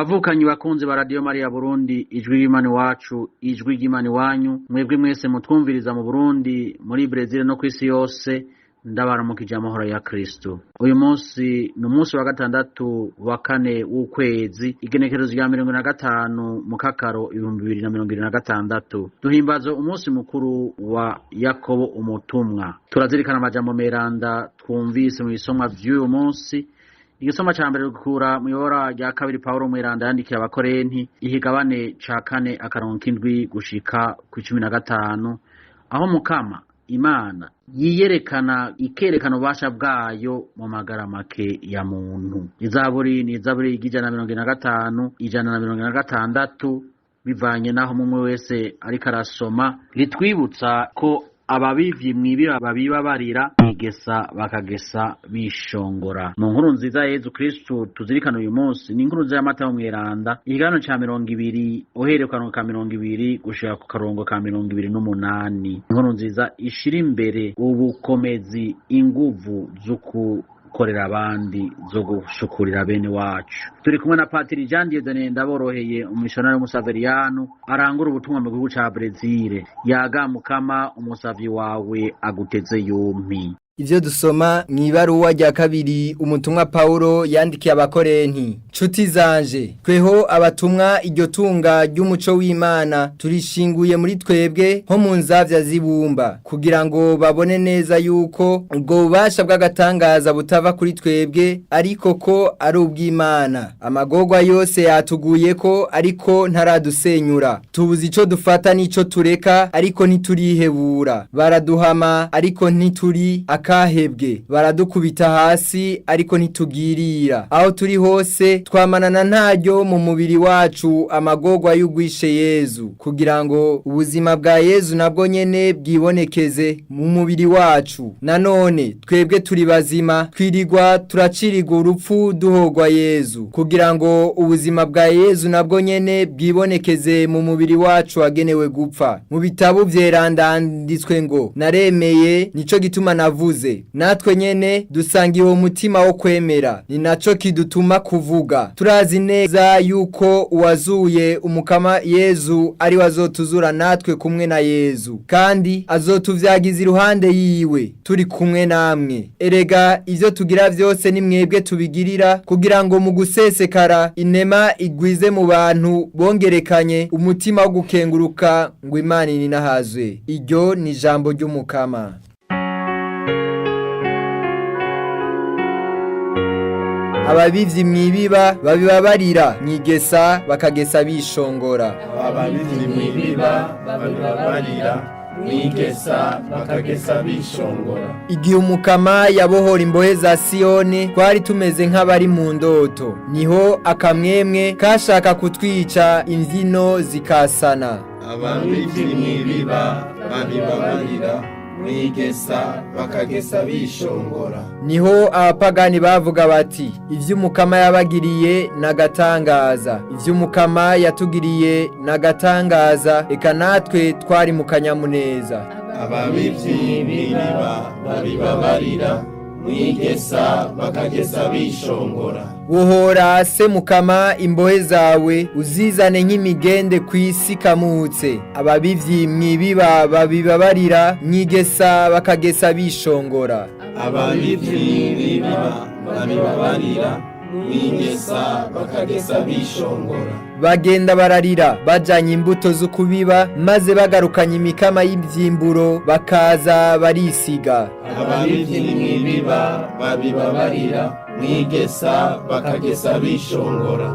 Bavukanyi bakunzi ba Radio Maria Burundi, ijwi ry'Imana iwacu, ijwi ry'Imana iwanyu, mwebwe mwese mutwumviriza mu Burundi, muri Brezil no kw'isi yose, ndabaramukije amahoro ya Kristo. Uyu munsi ni umunsi wa gatandatu wa kane w'ukwezi, igenekerezo rya 25 mu Kakaro 2026. Duhimbaza umunsi mukuru wa Yakobo umutumwa. Turazirikana amajambo meranda twumvise mu bisomwa vy'uyu munsi. Igisoma ca mbere gukura mu ibara rya kabiri Paulo mweranda yandikiye abakorenti, ihigabane ca kane akarongo k'indwi gushika ku 15, aho Mukama Imana yiyerekana ikerekana ubasha bwayo mu magara make ya muntu. Izaburi ni izaburi y'ijana na 145, ijana na 146, bivanye naho mumwe wese ariko arasoma, ritwibutsa ko ababivyi mwibira babibabarira mwigesa bakagesa bishongora. Mu nkuru nziza Yezu Kristo tuzirikana uyu munsi ni inkuru nziza y'Amatayo mweranda, igano ca 20 uhereye karongo ka 20 gushika ku karongo ka 28. Inkuru nziza ishira imbere ubukomezi, inguvu korera abandi zo gushukurira bene wacu. Turi kumwe na Patiri Jean Dieudonné Ndaboroheye, umishonari w'umusaveriano arangura ubutumwa mu gihugu ca Brezil. Yaga Mukama umusavyi wawe aguteze yompi. Ivyo dusoma mw'ibaruwa rya kabiri umutumwa Paulo yandikiye abakorenti. Nshuti zanje, tweho abatumwa iryo tunga ry'umuco w'Imana turishinguye muri twebwe nko mu nzavya zibumba, kugira ngo babone neza yuko ubwo bubasha bw'agatangaza butava kuri twebwe, ariko ko ari ubw'Imana. Amagorwa yose yatuguyeko, ariko ntaradusenyura. Tubuze ico dufata n'ico tureka, ariko ntiturihebura. Baraduhama, ariko ntituri kahebwe, baradukubita hasi ariko ntitugirira. Aho turi hose twamanana ntaryo mu mubiri wacu amagorwa y'ugwishe Yezu, kugira ngo ubuzima bwa Yezu nabwo nyene bwibonekeze mu mubiri wacu. Nanone twebwe turi bazima, twirigwa turacirirwa urupfu duhogwa Yezu, kugira ngo ubuzima bwa Yezu nabwo nyene bwibonekeze mu mubiri wacu wagenewe gupfa. Mu bitabo vyerandanditswe ngo naremeye, nico gituma navuze. Natwe nyene dusanga uwo mutima wo kwemera, ni naco kidutuma kuvuga. Turazi neza yuko uwazuye umukama Yezu ari wazotuzura natwe kumwe na Yezu, kandi azotuvyagiza iruhande yiwe turi kumwe namwe. Erega ivyo tugira vyose ni mwebwe tubigirira, kugira ngo mu gusesekara inema igwize mu bantu bongerekanye umutima wo gukenguruka ngo Imana ninahazwe. Iryo ni ijambo ry'umukama. Ababivyi mwibiba babibabarira, mwigesa bakagesa bishongora. Ababivyi mwibiba babibabarira, mwigesa bakagesa bishongora. Igihe umukama yabohora imbohe za Siyoni, twari tumeze nk'abari mu ndoto. Niho akamwemwe kashaka kutwica, imvyino zikasana. Ababivyi mwibiba babibabarira, mwigesa bakagesa bishongora. Niho abapagani bavuga bati, ivy'umukama yabagiriye nagatangaza, ivy'umukama yatugiriye nagatangaza, eka natwe twari mu kanyamuneza. Ababivyi mwibiba babibabarira, mwigesa bakagesa bishongora. Wohora se Mukama imbohe zawe, uzizane nk'imigende kw'isi kamutse. Ababivyi mwibiba babibabarira, mwigesa bakagesa bishongora. Ababivyi mwibiba babibabarira, mwigesa bakagesa bishongora. Bagenda bararira bajanye imbuto zo kubiba, maze bagarukanye imikama y'ivyimburo bakaza barisiga. Ababivyi mwibiba babibabarira, mwigesa bakagesa bishongora.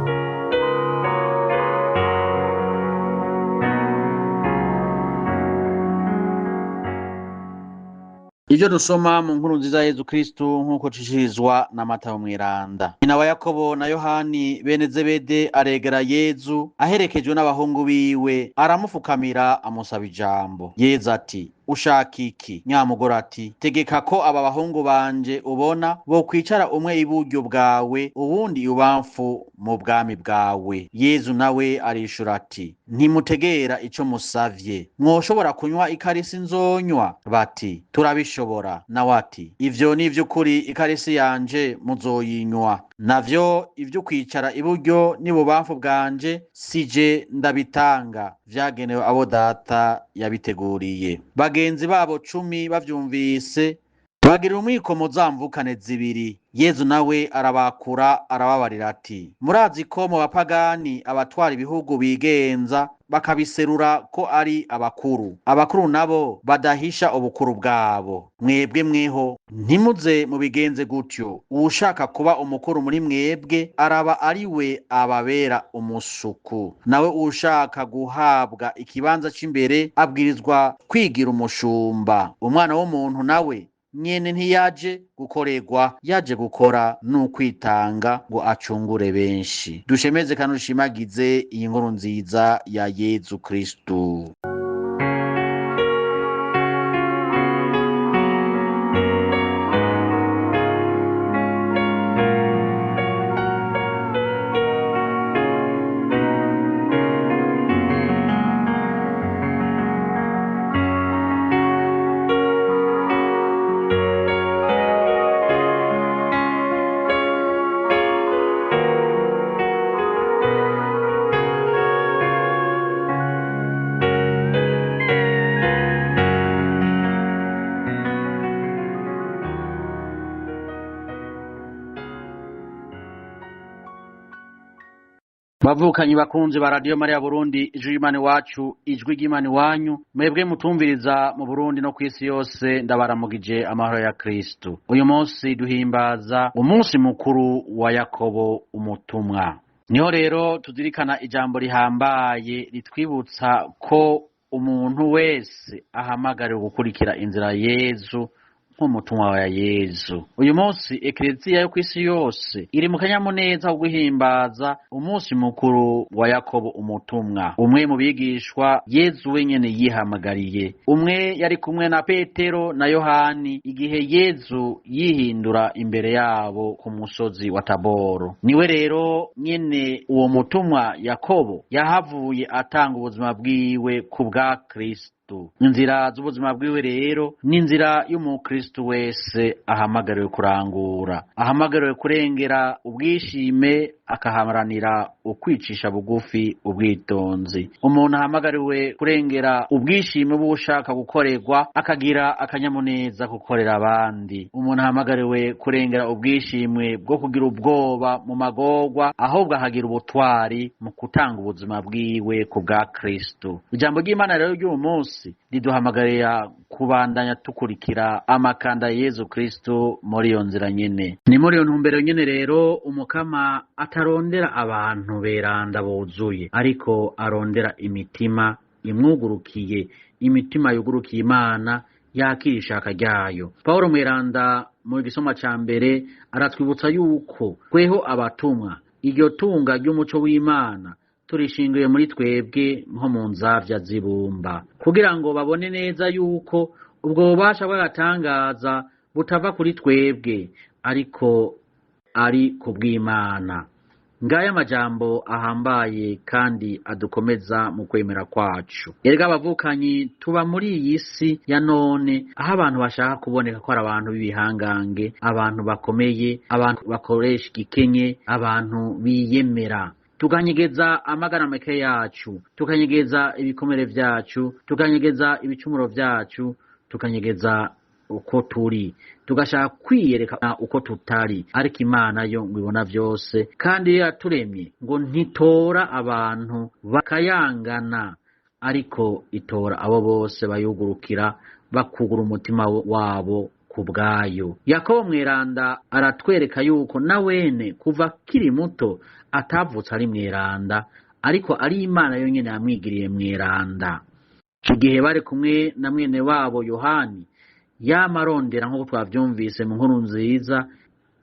Ivyo dusoma mu nkuru nziza Yezu Kristo nkuko cishirizwa na Matayo mweranda. Nyina wa Yakobo na Yohani bene Zebede aregera Yezu aherekejwe n'abahungu biwe, aramufukamira amusaba ijambo. Yezu ati, ushaka iki? Nyamugore ati tegeka ko aba bahungu banje ubona bo kwicara umwe iburyo bwawe uwundi ibubamfu mu bwami bwawe. Yezu nawe arishura ati ntimutegera ico musavye, mwoshobora kunywa ikarisi nzonywa? Bati turabishobora. Nawe ati ivyo ni vy'ukuri ikarisi yanje muzoyinywa, navyo ivyo kwicara iburyo n'ibubamfu bwanje sije ndabitanga, vyagenewe abo data yabiteguriye. Bagenzi babo 10 bavyumvise bagira umwikomo zamvukane zibiri. Yezu nawe arabakura arababarira ati murazi ko mu bapagani abatwara ibihugu bigenza bakabiserura ko ari abakuru, abakuru nabo badahisha ubukuru bwabo. Mwebwe mweho ntimuze mubigenze gutyo. Uwushaka kuba umukuru muri mwebwe araba ari we ababera umusuku, nawe ushaka guhabwa ikibanza c'imbere abwirizwa kwigira umushumba. Umwana w'umuntu nawe nyene ntiyaje gukorerwa, yaje gukora n'ukwitanga ngo acungure benshi. Dushemeze kandi dushimagize iyi nkuru nziza ya Yezu Kristu. Bavukanyi bakunzi ba Radio Maria Burundi, ijwi ry'Imana wacu, ijwi ry'Imana wanyu, mwebwe mutumviriza mu Burundi no kwisi yose, ndabaramugije amahoro ya Kristo. Uyu munsi duhimbaza umunsi mukuru wa Yakobo umutumwa. Niho rero tuzirikana ijambo rihambaye ritwibutsa ko umuntu wese ahamagariwe gukurikira inzira Yezu nk'umutumwa wa Yezu. Uyu munsi ekleziya yo kwisi yose iri mu kanyamuneza wo guhimbaza umunsi mukuru wa Yakobo umutumwa, umwe mu bigishwa Yezu wenyene yihamagariye. Umwe yari kumwe na Petero na Yohani igihe Yezu yihindura imbere yabo ku musozi wa Taboro. Niwe rero nyene uwo mutumwa Yakobo yahavuye atanga ubuzima bwiwe ku bwa Kristo. Inzira z'ubuzima bwiwe rero ni inzira y'umukristo wese ahamagariwe kurangura, ahamagariwe kurengera ubwishime, akaharanira ukwicisha bugufi, ubwitonzi. Umuntu ahamagariwe kurengera ubwishime bw'ushaka gukorerwa, akagira akanyamuneza gukorera abandi. Umuntu ahamagariwe kurengera ubwishime bwo kugira ubwoba mu magorwa, ahubwo ahagira ubutwari mu gutanga ubuzima bwiwe ku bwa Kristo. Ijambo ry'Imana rero ry'uwo munsi riduhamagarira kubandanya tukurikira amakanda ya Yezu Kristo muri iyo nzira nyene. Ni muri iyo ntumbero nyene rero umukama atarondera abantu beranda buzuye, ariko arondera imitima imwugurukiye, imitima yugurukiye Imana yakira ishaka ryayo. Paulo mweranda mu gisoma ca mbere aratwibutsa yuko tweho abatumwa iryo tunga ry'umuco w'Imana turishingiye muri twebwe nko mu nzavya zibumba, kugira ngo babone neza yuko ubwo bubasha bw'agatangaza butava kuri twebwe ariko ari kubw'Imana. Ngaya amajambo ahambaye kandi adukomeza mu kwemera kwacu. Erega abavukanyi tuba muri iyi si ya none aho abantu bashaka kuboneka ko ari abantu b'ibihangange, abantu bakomeye, abantu bakoresha igikenye, abantu biyemera. Tukanyegeza amagara make yacu, tukanyegeza ibikomere vyacu, tukanyegeza ibicumuro vyacu, tukanyegeza uko turi, tugashaka kwiyereka uko tutari. Ariko Imana yo ngibona vyose, kandi yaturemye ngo ntitora abantu bakayangana, ariko itora abo bose bayugurukira, bakugura umutima wabo kubwayo. Yakobo mweranda aratwereka yuko nawene kuva kiri muto atavutse ari mweranda, ariko ari Imana yonyene yamwigiriye mweranda. Igihe bari kumwe na mwene wabo Yohani, yamarondera nk'uko twavyumvise mu nkuru nziza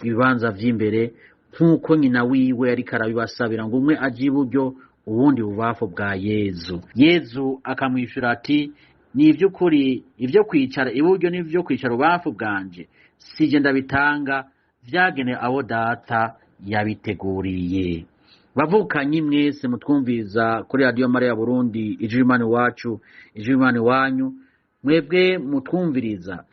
ibibanza vy'imbere, nk'uko nyina wiwe yariko arabibasabira ngo umwe aje iburyo uwundi bubafu bwa Yezu. Yezu akamwishura ati ni iby'ukuri ibyo kwicara iburyo n'ibyo kwicara ububafu bwanje sije ndabitanga, vyagenewe abo data yabiteguriye. Bavukanye mwese mutwumviza kuri Radio Maria Burundi, ijwi Imana iwacu, ijwi Imana iwanyu, mwebwe mutwumviriza,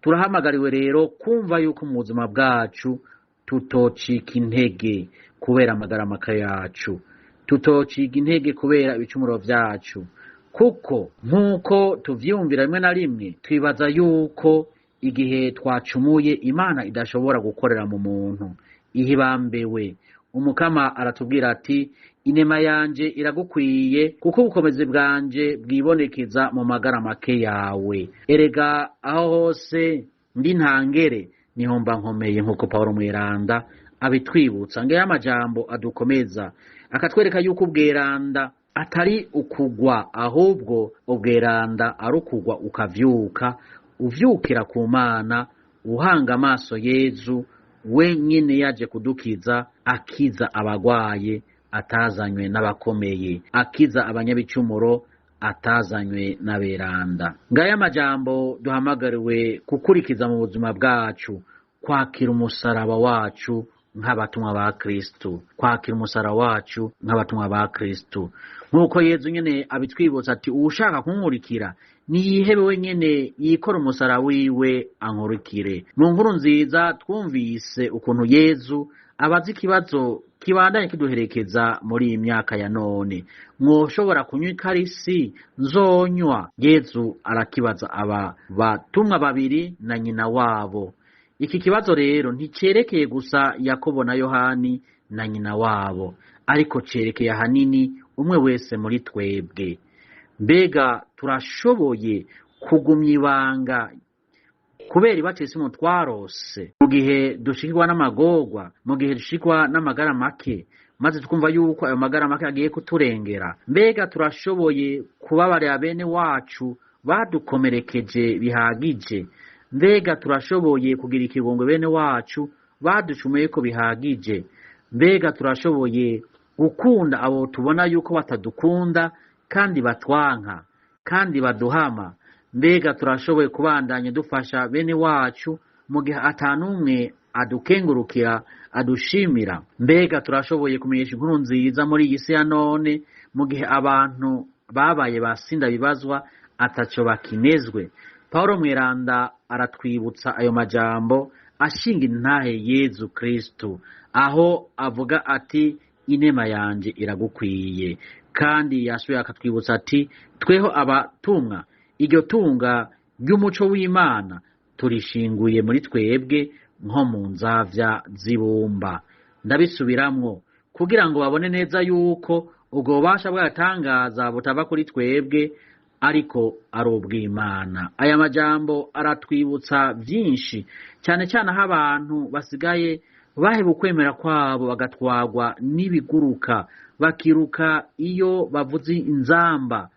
turahamagariwe rero kumva yuko mu buzima bwacu tutocika intege kubera amagara maka yacu, tutocika intege kubera ibicumuro vyacu, kuko nkuko tuvyumvira rimwe na rimwe twibaza yuko igihe twacumuye Imana idashobora gukorera mu muntu. Ihibambewe umukama aratubwira ati inema yanje iragukwiye kuko ubukomezi bwanje bwibonekeza mu magara make yawe. Erega aho hose ndi ntangere niho mba nkomeye, nkuko Paulo Mweranda abitwibutsa. Ngeya amajambo adukomeza akatwereka yuko ubweranda atari ukugwa, ahubwo ubweranda ari ukugwa ukavyuka, uvyukira ku Mana, uhanga amaso Yezu wenyine yaje kudukiza, akiza abagwaye atazanywe n'abakomeye, akiza abanyabicumuro atazanywe n'aberanda. Ngaya amajambo duhamagariwe gukurikiza mu buzima bwacu, kwakira umusaraba wacu nk'abatumwa ba Kristo, kwakira umusaraba wacu nk'abatumwa ba Kristo. Nkuko Yezu nyene abitwibutsa ati ushaka kunkurikira niyihebe wenyene yikora umusaraba wiwe ankurikire. Mu nkuru nziza twumvise ukuntu Yezu abazi ikibazo kibandanye kiduherekeza muri iyi myaka ya none: mwoshobora kunywa ikarisi nzonywa? Yezu arakibaza aba batumwa babiri na nyina wabo. Iki kibazo rero nticerekeye gusa Yakobo na Yohani na nyina wabo, ariko cerekeye ahanini umwe wese muri twebwe. Mbega turashoboye kugumya ibanga kubera ibatisimu twarose mu gihe dushikirwa n'amagorwa, mu gihe dushikirwa n'amagara make, maze tukumva yuko ayo magara make agiye kuturengera? Mbega turashoboye kubabarira bene wacu badukomerekeje bihagije? Mbega turashoboye kugira ikigongwe bene wacu baducumuye ko bihagije? Mbega turashoboye gukunda abo tubona yuko batadukunda kandi batwanka kandi baduhama? Mbega turashoboye kubandanya dufasha bene wacu mu gihe atanumwe adukengurukira adushimira? Mbega turashoboye kumenyesha inkuru nziza muri iyi si ya none mu gihe abantu babaye basinda bibazwa ataco bakinezwe? Paulo Mweranda aratwibutsa ayo majambo ashinga intahe Yezu Kristo, aho avuga ati inema yanje iragukwiye. Kandi yasubiye akatwibutsa ati tweho abatumwa, iryo tunga ry'umuco w'Imana turishinguye muri twebwe nko mu nzavya z'ibumba. Ndabisubiramwo kugira ngo babone neza yuko ubwo bubasha bw'agatangaza butava kuri twebwe, ariko ari ubw'Imana. Aya majambo aratwibutsa byinshi, cyane cyane aho abantu basigaye baheba ukwemera kwabo bagatwagwa n'ibiguruka, bakiruka iyo bavuze inzamba.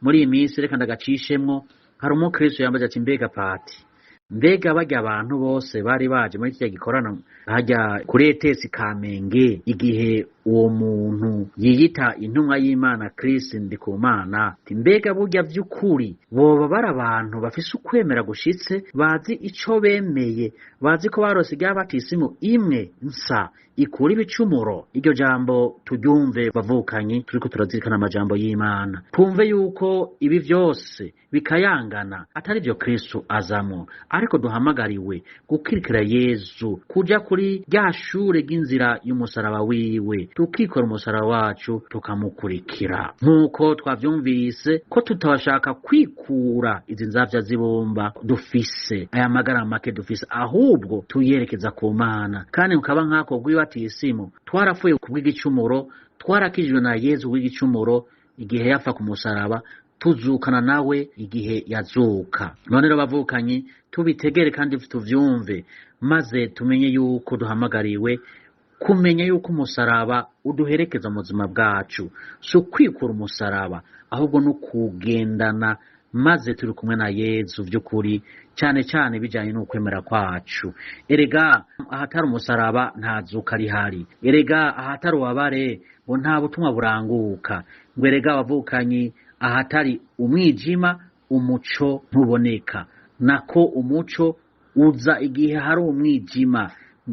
Muri iyi minsi reka ndagacishemwo, hari umukristo yambaje ati mbega pati, mbega barya abantu bose bari baje muri iki gikorana hajya kuri ETS Kamenge, igihe uwo muntu yiyita intumwa y'Imana Kristo Ndikumana, mbega burya by'ukuri boba bari abantu bafise ukwemera gushitse, bazi ico bemeye, bazi ko barose rya batisimu imwe nsa ikura ibicumuro? Iryo jambo turyumve bavukanye, turiko turazirikana amajambo y'Imana, twumve yuko ibi vyose bikayangana atari byo Kristo azamo, ariko duhamagariwe gukirikira Yezu, kuja kuri rya shure ry'inzira y'umusaraba wiwe, tukikora umusaraba wacu tukamukurikira. Nkuko twavyumvise ko tutabashaka kwikura izi nzavya zibumba dufise, aya magara make dufise, ahubwo tuyerekeza ku Mana. Kandi ukaba nkako gw'ibatisimu twarafuye kubw'igicumuro, twarakijwe na Yezu w'igicumuro igihe yapfa ku musaraba, tuzukana nawe igihe yazuka. None rero bavukanye, tubitegere kandi tuvyumve, maze tumenye yuko duhamagariwe kumenya yuko umusaraba uduherekeza mu buzima bwacu, so kwikura umusaraba ahubwo no kugendana, maze turi kumwe na Yezu vy'ukuri, cyane cyane bijanye n'ukwemera kwacu. Erega ahatari umusaraba nta zuka rihari, erega ahatari ubabare ngo nta butumwa buranguka, ngo erega bavukanye ahatari umwijima umuco ntuboneka, nako umuco uza igihe hari umwijima,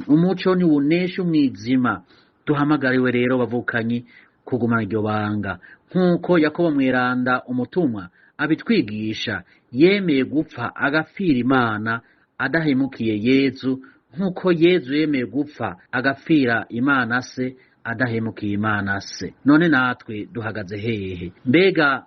umuco niwunesha umwijima. Duhamagariwe rero bavukanyi kugumana iryo banga, nk'uko Yakobo mweranda umutumwa abitwigisha, yemeye gupfa agapfira Imana adahemukiye Yezu, nk'uko Yezu yemeye gupfa agapfira Imana se adahemukiye Imana se. None natwe duhagaze hehe? Mbega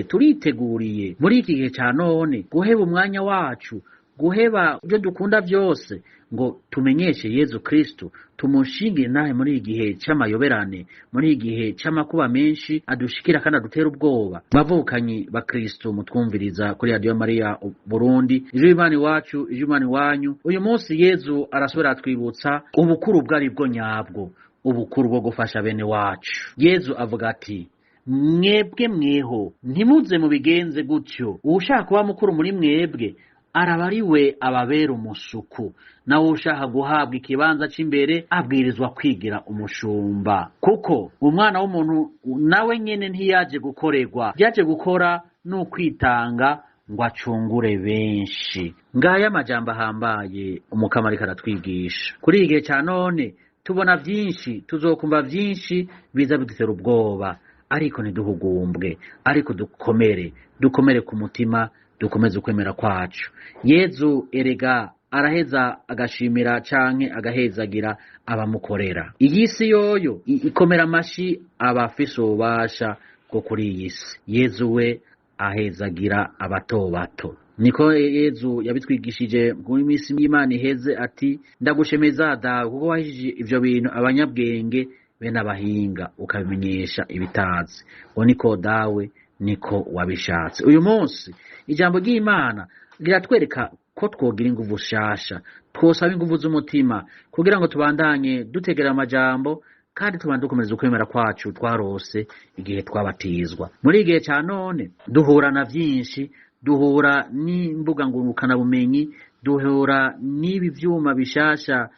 turiteguriye muri iki gihe ca none guheba umwanya wacu, guheba ibyo dukunda byose ngo tumenyeshe Yezu Kristo, tumushingire nahe muri igihe c'amayoberane, muri igihe c'amakuba menshi adushikira kandi adutera ubwoba? Bavukanyi ba Kristo mutwumviriza kuri Radio Maria Burundi, ijwi Imana iwacu, ijwi Imana iwanyu, uyu munsi Yezu arasubira atwibutsa ubukuru bwari bwo nyabwo, ubukuru bwo gufasha bene wacu. Yezu avuga ati, mwebwe mweho ntimuze mubigenze gutyo, ushaka kuba mukuru muri mwebwe araba ari we ababera umusuku, nawe ushaka guhabwa ikibanza c'imbere abwirizwa kwigira umushumba. Kuko umwana w'umuntu nawe nyene ntiyaje gukorerwa, yaje gukora n'ukwitanga ngo acungure benshi. Ngaya amajambo ahambaye umukama ariko aratwigisha. Kuri igihe ca none tubona vyinshi, tuzokumva vyinshi biza bidutera ubwoba, ariko ntiduhugumbwe, ariko dukomere ku mutima, dukomeze ukwemera kwacu. Yezu erega araheza agashimira canke agahezagira abamukorera. Iyi si yoyo ikomera amashi abafise ububasha bwo kuri iyi si. Yezu we ahezagira abato bato. Niko Yezu yabitwigishije mu minsi y'Imana iheze ati, ndagushemeza dawe kuko wahishije ivyo bintu abanyabwenge be n'abahinga ukabimenyesha ibitazi. Ngo niko dawe niko wabishatse. Uyu munsi ijambo ry'Imana riratwereka ko twogira inguvu shasha, twosaba inguvu z'umutima kugira ngo tubandanye dutegera amajambo kandi tubandanye dukomeza ukwemera kwacu twarose igihe twabatizwa. Muri igihe ca none duhura na vyinshi, duhura n'imbuga ngurukana bumenyi, duhura n'ibi vyuma bishasha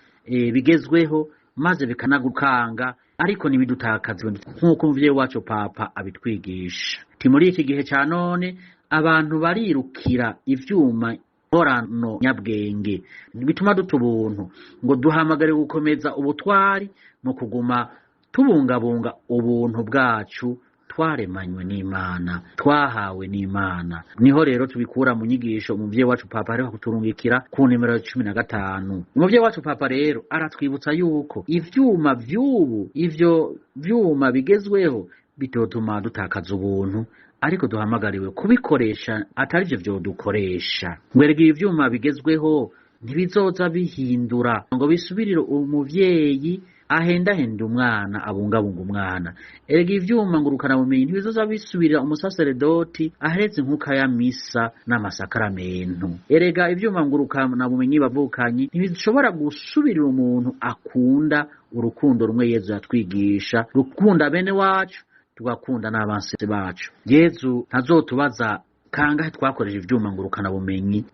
bigezweho, maze bikanagukanga, ariko nibidutakaza nk'uko umuvyeyi wacu Papa abitwigisha. Muri iki gihe ca none abantu barirukira ivyuma nkorano nyabwenge, bituma duta ubuntu. Ngo duhamagare gukomeza ubutwari mu kuguma tubungabunga ubuntu bwacu twaremanywe n'Imana, twahawe n'Imana. Niho rero tubikura mu nyigisho umuvyeyi wacu Papa ariko kuturungikira ku nimero 15. Umuvyeyi wacu Papa rero aratwibutsa yuko ivyuma vy'ubu, ivyo vyuma bigezweho bitotuma dutakaza ubuntu, ariko duhamagariwe kubikoresha atari byo vyodukoresha. Ngwerega ivyuma bigezweho ntibizoza bihindura ngo bisubirire umuvyeyi ahendahenda umwana, abungabunga umwana. Erega ivyuma ngurukana bumenyi ntibizoza bisubirira umusaseredoti aheretse nkuka ya misa n'amasakaramentu. Erega ivyuma ngurukana bumenyi bavukanyi ntibishobora gusubirira umuntu akunda urukundo rumwe Yezu yatwigisha, rukunda bene wacu tugakunda n'abansi bacu. Yezu ntazotubaza kangahe twakoresha ivyuma ngurukana bumenyi,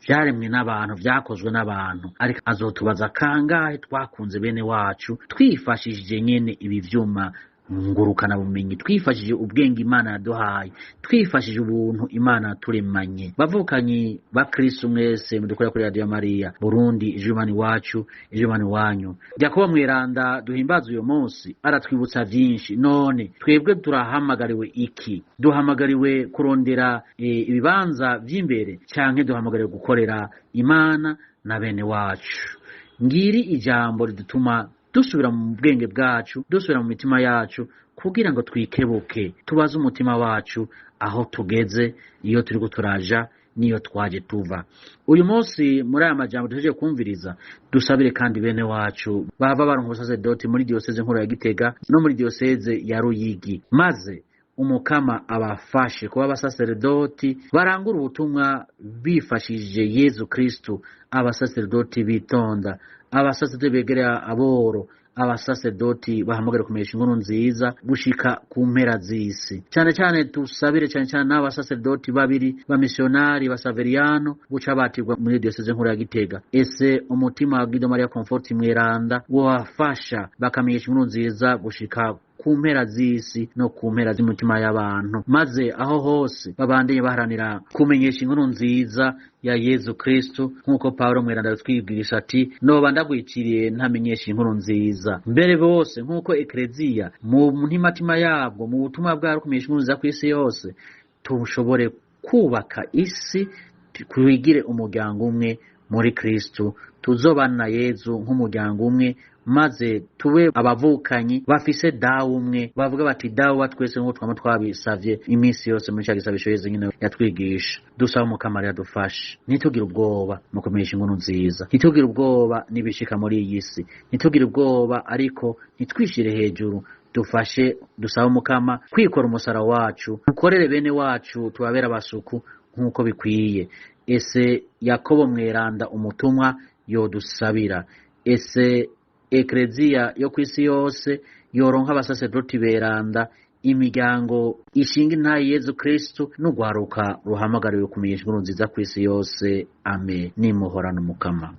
vyaremwe n'abantu, vyakozwe n'abantu, ariko azotubaza kangahe twakunze bene wacu twifashishije nyene ibi vyuma ngurukana bumenyi, twifashije ubwenge Imana yaduhaye, twifashije ubuntu Imana turemanye. Bavukanyi ba Kristo mwese mudukorera kuri Radio Maria Burundi, ijwi Imana iwacu, ijwi Imana iwanyu. Yakobo mweranda duhimbaza uyu munsi aratwibutsa vyinshi. None twebwe turahamagariwe iki? Duhamagariwe kurondera ibibanza vy'imbere canke duhamagariwe gukorera Imana na bene wacu? Ngiri ijambo ridutuma dusubira mu bwenge bwacu, dusubira mu mitima yacu, kugira ngo twikebuke, tubaze umutima wacu aho tugeze, iyo turiko turaja niyo twaje tuva. Uyu munsi muri aya majambo tuhejeje kumviriza, dusabire kandi bene wacu bava baronka ubusaserdoti muri diocese nkuru ya Gitega no muri diocese ya Ruyigi, maze umukama abafashe kuba abasaserdoti barangura ubutumwa bifashishije Yezu Kristo, abasaserdoti bitonda, abasaserdoti begereye aboro, abasaserdoti bahamagara kumenyesha inkuru nziza gushika ku mpera z'isi. Cyane cyane tusabire cyane cyane n'abasaserdoti babiri bamissionari basaveriano buca batirwa muri diocese nkuru ya Gitega. Ese umutima wa Guido Maria Comfort mweranda wafasha bakamenyesha inkuru nziza gushika ku mpera z'isi no ku mpera z'imitima y'abantu, maze aho hose babandanye baharanira kumenyesha inkuru nziza ya Yezu Kristo, nk'uko Pawulo mweranda twibwirisha ati noba ndagwiciriye ntamenyesha inkuru nziza. Mbere bose nk'uko ekleziya mu ntimatima yabwo mu butumwa bwabo kumenyesha inkuru nziza kw'isi yose, tushobore kubaka isi twigire umuryango umwe muri Kristo, tuzobana na Yezu nk'umuryango umwe, maze tube abavukanyi bafise dawe umwe, bavuga bati dawe wa twese nk'uko twama twabisavye iminsi yose muri cyagisabisho Yezu nyine yatwigisha. Dusaba Mukama yadufashe, ntitugire ubwoba mu kumenyesha inkuru nziza, ntitugire ubwoba nibishika muri iyi si, ntitugire ubwoba ariko nitwishire hejuru. Dufashe dusaba Mukama kwikora umusara wacu, ukorere bene wacu, tubabera abasuku nk'uko bikwiye. Ese Yakobo mweranda umutumwa yodusabira, ese ekleziya yo kw'isi yose yoronka abasaserdoti beranda, imiryango ishinga intayi Yezu Kristo n'ugwaruka ruhamagariwe kumenyesha inkuru nziza kw'isi yose. Amen. Nimuhorana Umukama.